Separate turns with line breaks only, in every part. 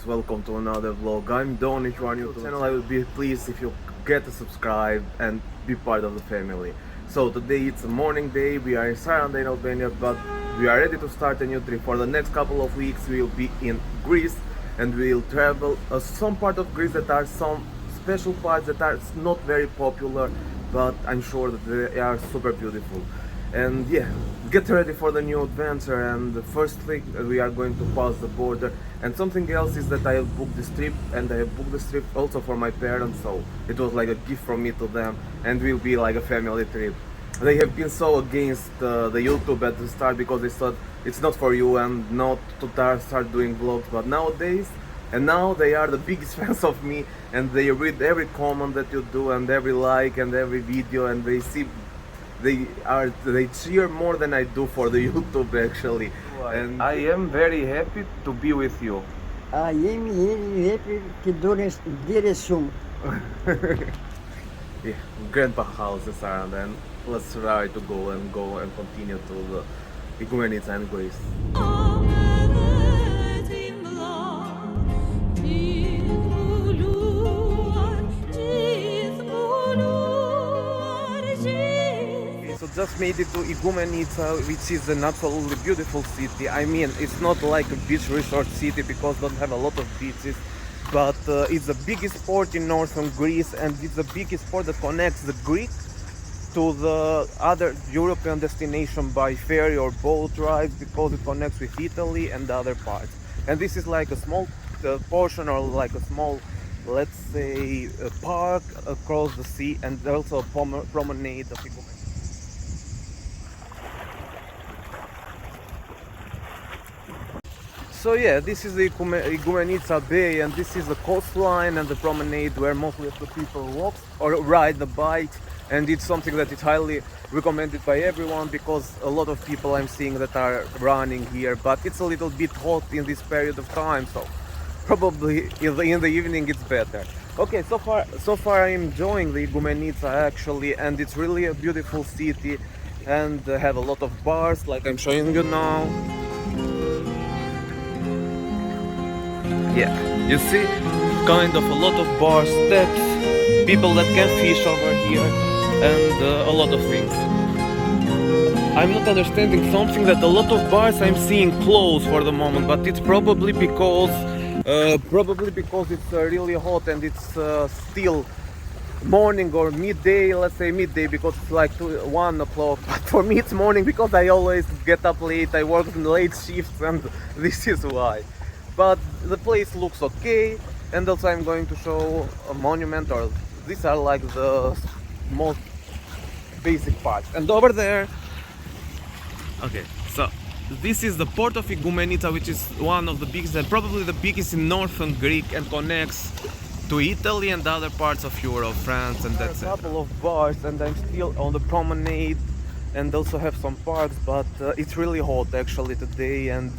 welcome to another vlog. I'm Don. If you are new to the channel, I would be pleased if you get to subscribe and be part of the family. So today it's a morning day, we are in Saturday in Albania, but we are ready to start a new trip. For the next couple of weeks we will be in Greece and we will travel some part of Greece that are some special parts that are not very popular, but I'm sure that they are super beautiful. And yeah, get ready for the new adventure. And firstly we are going to pass the border, and something else is that I have booked this trip, and I have booked this trip also for my parents, so it was like a gift from me to them, and will be like a family trip. They have been so against the YouTube at the start because they thought it's not for you and not to start doing vlogs, but nowadays, and now they are the biggest fans of me, and they read every comment that you do and every like and every video, and they see they cheer more than I do for the YouTube actually. And I am very happy to be with you.
Jemi happy që dire shumë.
Yeah, grandpa house is around, and let's try to go and continue to the Igoumenitsia and Greece. So just made it to Igoumenitsia, which is an absolutely beautiful city. I mean, it's not like a beach resort city because it don't have a lot of beaches, but it's the biggest port in northern Greece, and it's the biggest port that connects the Greek to the other European destination by ferry or boat rides, because it connects with Italy and the other parts. And this is like a small portion, or like a small, let's say, a park across the sea, and also a promenade of Igoumenitsia. So yeah, this is the Igoumenitsia Bay, and this is the coastline and the promenade where mostly of the people walk or ride the bike, and it's something that is highly recommended by everyone, because a lot of people I'm seeing that are running here, but it's a little bit hot in this period of time, so probably in the evening it's better. Okay, so far I'm enjoying the Igoumenitsia actually, and it's really a beautiful city, and they have a lot of bars like I'm showing you now. Yeah, you see, kind of a lot of bar steps, people that can fish over here, and a lot of things. I'm not understanding something, that a lot of bars I'm seeing closed for the moment, but it's probably because it's really hot and it's still morning or midday, let's say midday, because it's like 1 o'clock, but for me it's morning because I always get up late, I work in late shifts, and this is why. But the place looks okay, and also I'm going to show a monument, or these are like the most basic parts. And over there, okay, so this is the port of Igoumenitsia, which is one of the biggest, and probably the biggest in northern Greek, and connects to Italy and other parts of Europe, France, and that's it. A couple of bars, and I'm still on the promenade, and also have some parks, but it's really hot actually today, and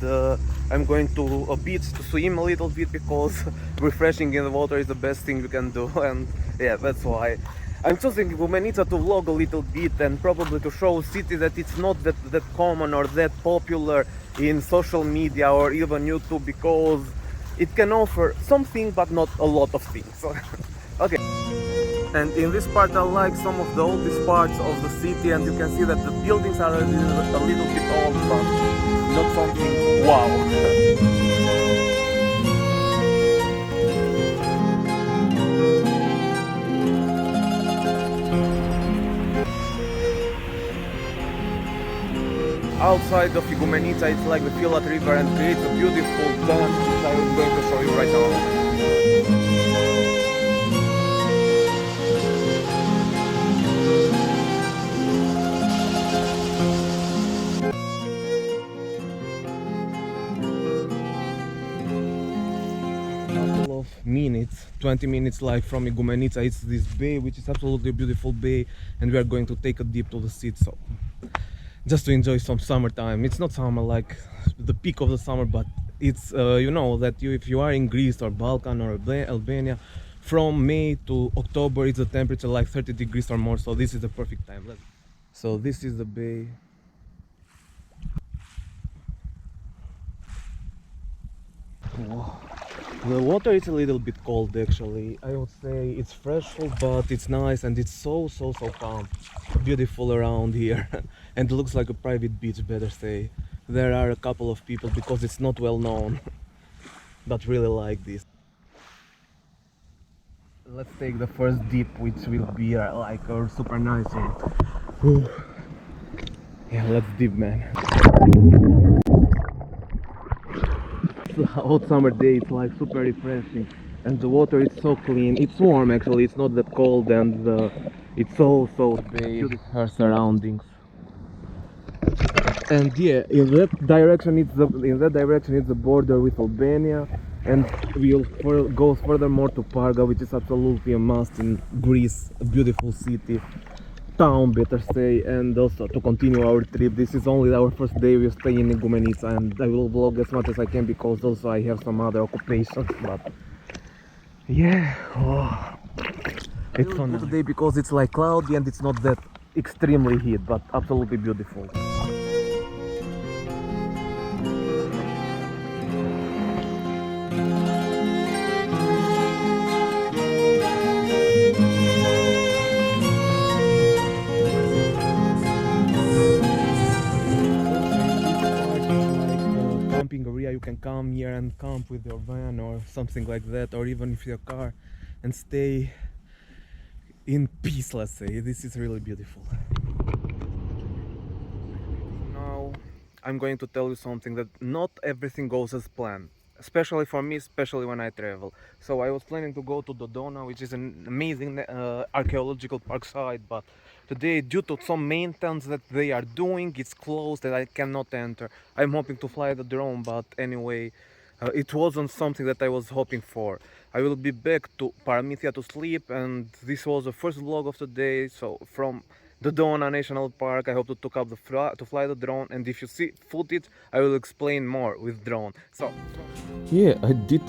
I'm going to a beach to swim a little bit, because refreshing in the water is the best thing you can do, and yeah, that's why I'm choosing Igoumenitsia to vlog a little bit, and probably to show a city that it's not that common or that popular in social media or even YouTube, because it can offer something but not a lot of things. Okay. And in this part I like some of the oldest parts of the city, and you can see that the buildings are a little bit old, but not something wow. Outside of Igoumenitsia it's like the Filat River, and creates a beautiful dam, which I'm going to show you right now. Of minutes, 20 minutes like from Igoumenitsia, it's this bay, which is absolutely beautiful bay, and we are going to take a dip to the sea, so just to enjoy some summertime. It's not summer like the peak of the summer, but it's you know that if you are in Greece or Balkan or Albania, from May to October it's a temperature like 30 degrees or more, so this is the perfect time. So this is the bay. Wow. The water is a little bit cold actually. I would say it's fresh, but it's nice and it's so calm. Beautiful around here and looks like a private beach, better say. There are a couple of people because it's not well known that really like this. Let's take the first dip, which will be like a super nice one. Whew. Yeah, let's dip, man. It's a hot summer day, it's like super refreshing, and the water is so clean. It's warm actually, it's not that cold, and it's so beautiful. Her surroundings. And yeah, in that direction it's the border with Albania, and go furthermore to Parga, which is absolutely a must in Greece, a beautiful city, town better say. And also to continue our trip, this is only our first day. We stay in Igoumenitsia, and I will vlog as much as I can because also I have some other occupations. But yeah, oh, it's fun today because it's like cloudy and it's not that extremely heat, but absolutely beautiful. Camping area, you can come here and camp with your van or something like that, or even with your car, and stay in peace, let's say. This is really beautiful. Now I'm going to tell you something, that not everything goes as planned, especially for me, especially when I travel. So I was planning to go to Dodona, which is an amazing archaeological park site, but today, due to some maintenance that they are doing, it's closed and I cannot enter. I'm hoping to fly the drone, but anyway, it wasn't something that I was hoping for. I will be back to Paramithia to sleep, and this was the first vlog of the day. So from the Dodona National Park, I hope to took up to fly the drone, and if you see footage, I will explain more with drone. So yeah, I did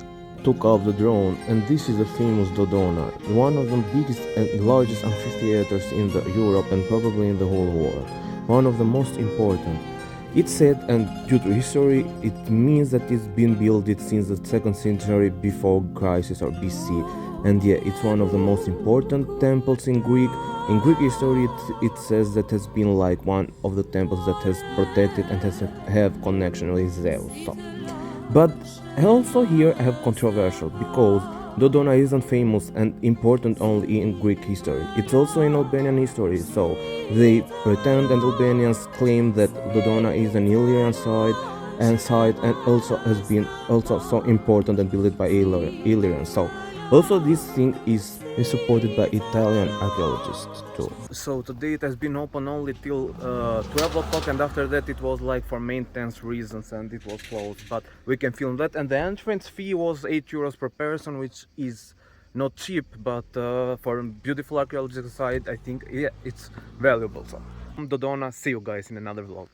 took off the drone, and this is the famous Dodona, one of the biggest and largest amphitheaters in Europe and probably in the whole world. One of the most important. It's said, and due to history, it means that it's been built since the 2nd century before Christ or BC. And yeah, it's one of the most important temples in Greek. In Greek history, it says that has been like one of the temples that has protected and has have connection with Zeus. So. But also here I have controversial because Dodona isn't famous and important only in Greek history. It's also in Albanian history. So they pretend, and Albanians claim that Dodona is an Illyrian site and also has been also so important and built by Illyrians. So also this thing is supported by Italian archaeologists too. So today it has been open only till 12 o'clock, and after that it was like for maintenance reasons and it was closed, but we can film that. And the entrance fee was 8 euros per person, which is not cheap, but for a beautiful archaeological site I think yeah, it's valuable. So Dodona, see you guys in another vlog.